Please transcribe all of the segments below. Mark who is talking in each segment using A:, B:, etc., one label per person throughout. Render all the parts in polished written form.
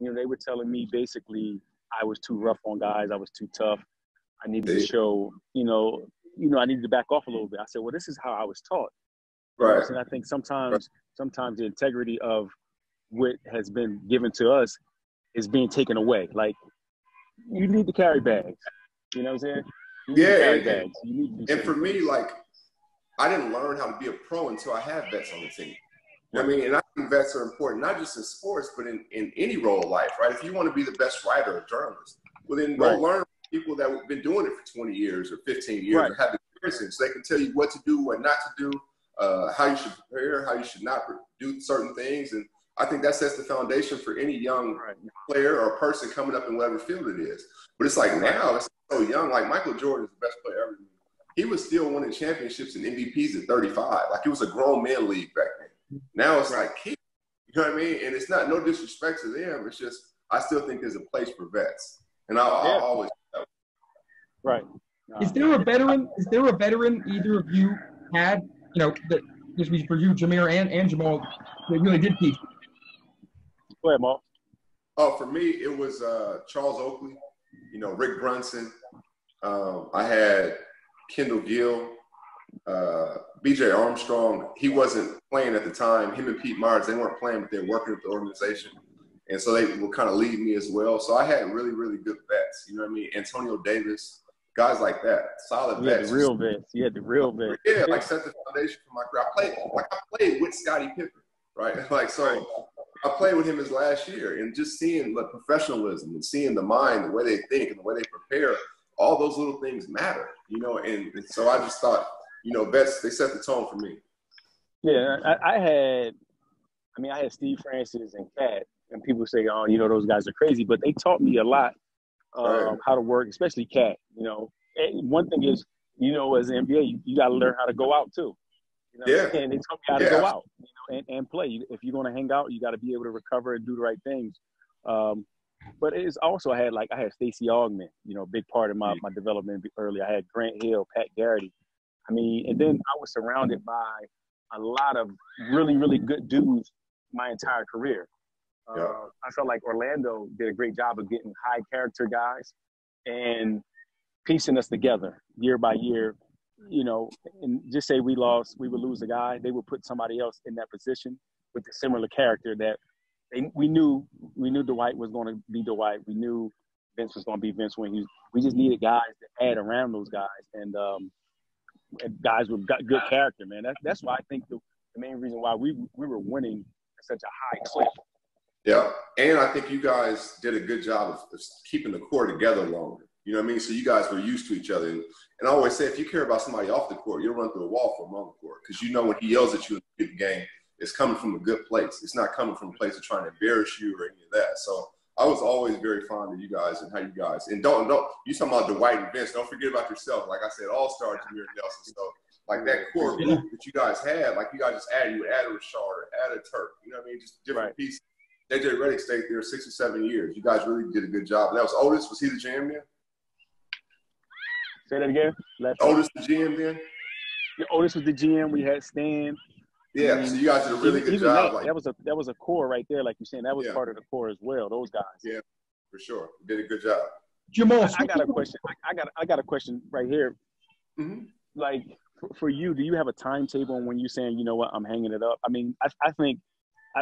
A: they were telling me basically I was too rough on guys. I was too tough. I needed to show, I needed to back off a little bit. I said, well, this is how I was taught.
B: Right.
A: And I think sometimes the integrity of what has been given to us is being taken away. Like, you need to carry bags. You know what I'm saying? You need to carry bags. You need to
B: and for me, like, I didn't learn how to be a pro until I had vets on the team. You know what I mean? And I think vets are important, not just in sports, but in any role of life, right? If you want to be the best writer or journalist, well, then go learn from people that have been doing it for 20 years or 15 years or have experience, so they can tell you what to do, what not to do, how you should prepare, how you should not do certain things. And I think that sets the foundation for any young player or person coming up in whatever field it is. But it's like now, it's so young. Like Michael Jordan is the best player ever. He was still winning championships and MVPs at 35. Like, it was a grown man league back then. Now it's like kids. You know what I mean? And it's not no disrespect to them. It's just I still think there's a place for vets. And I'll always
A: Right.
C: Is there a veteran either of you had, that this was for you, Jameer and Jamal, that really did teach?
A: Go ahead, Mark.
B: Oh, for me, it was Charles Oakley, Rick Brunson. I had Kendall Gill, BJ Armstrong. He wasn't playing at the time. Him and Pete Myers, they weren't playing, but they were working with the organization. And so they would kind of lead me as well. So I had really, really good vets. You know what I mean? Antonio Davis, guys like that, solid vets.
A: The real vets. You had the real vets.
B: Yeah, like set the foundation for my career. I played with Scottie Pippen, right? Like, so I played with him his last year, and just seeing the professionalism and seeing the mind, the way they think and the way they prepare, all those little things matter, and so I just thought, vets, they set the tone for me.
A: Yeah, I had Steve Francis and Cat, and people say, oh, those guys are crazy, but they taught me a lot how to work, especially Cat. And one thing is, as an NBA, you got to learn how to go out too. And they taught me how to go out, and play. If you're going to hang out, you got to be able to recover and do the right things. But it's also I had Stacey Augman, big part of my development early. I had Grant Hill, Pat Garrity. And then I was surrounded by a lot of really, really good dudes my entire career. I felt like Orlando did a great job of getting high character guys and piecing us together year by year. And just say we would lose a guy, they would put somebody else in that position with a similar character that we knew Dwight was going to be Dwight. We knew Vince was going to be Vince when we just needed guys to add around those guys and guys with good character, man. That's why I think the main reason why we were winning at such a high clip.
B: Yeah, and I think you guys did a good job of keeping the core together longer. You know what I mean? So you guys were used to each other. And I always say, if you care about somebody off the court, you'll run through a wall for him on the court, because when he yells at you in the game, it's coming from a good place. It's not coming from a place of trying to embarrass you or any of that. So I was always very fond of you guys and how you guys – and don't you talking about Dwight and Vince, don't forget about yourself. Like I said, all-star Jameer Nelson. So, like, that core group that you guys had, like, you guys just added a Rashard or added a Turk. You know what I mean? Just different pieces. JJ Redick stayed there 6 or 7 years. You guys really did a good job. And that was Otis. Was he the GM then?
A: Say that again.
B: Otis the GM then?
A: Yeah, Otis was the GM. We had Stan.
B: Yeah, so you guys did a really good job.
A: That was a core right there, like you're saying. That was part of the core as well. Those guys.
B: Yeah, for sure. You did a good job.
C: Jamal,
A: I got a question. I got a question right here.
B: Mm-hmm.
A: Like for you, do you have a timetable on when you're saying, you know what, I'm hanging it up? I think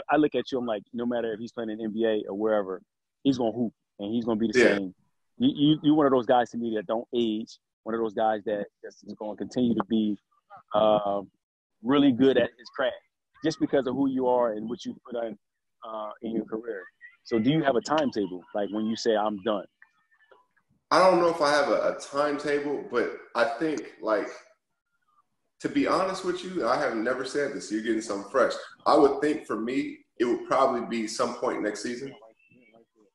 A: I look at you. I'm like, no matter if he's playing in NBA or wherever, he's gonna hoop and he's gonna be the same. You one of those guys to me that don't age. One of those guys that is going to continue to be really good at his craft, just because of who you are and what you put on in your career. So, do you have a timetable, like when you say I'm done?
B: I don't know if I have a timetable, but I think, like, to be honest with you, I have never said this. So you're getting something fresh. I would think for me, it would probably be some point next season.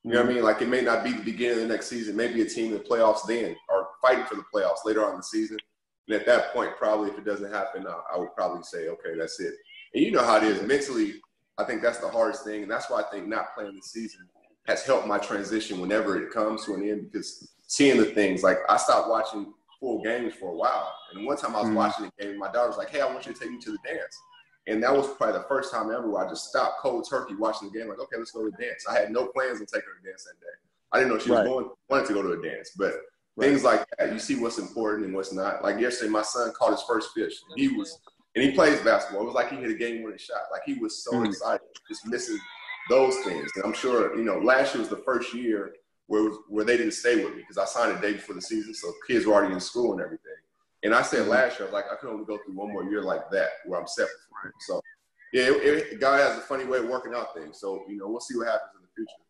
B: You know what I mean? Like, it may not be the beginning of the next season. Maybe a team in the playoffs then, or fighting for the playoffs later on in the season. And at that point, probably, if it doesn't happen, I would probably say, okay, that's it. And you know how it is. Mentally, I think that's the hardest thing. And that's why I think not playing this season has helped my transition whenever it comes to an end, because seeing the things, like, I stopped watching full games for a while. And one time I was watching a game, my daughter was like, hey, I want you to take me to the dance. And that was probably the first time ever where I just stopped cold turkey watching the game. Like, okay, let's go to dance. I had no plans on taking her to dance that day. I didn't know she was wanted to go to a dance, but things like that, you see what's important and what's not. Like yesterday, my son caught his first fish. And he plays basketball. It was like he hit a game-winning shot. Like he was so excited, just missing those things. And I'm sure, last year was the first year where they didn't stay with me because I signed a day before the season, so kids were already in school and everything. And I said last year, I was like, I could only go through one more year like that where I'm separate from him. So, yeah, God has a funny way of working out things. So, we'll see what happens in the future.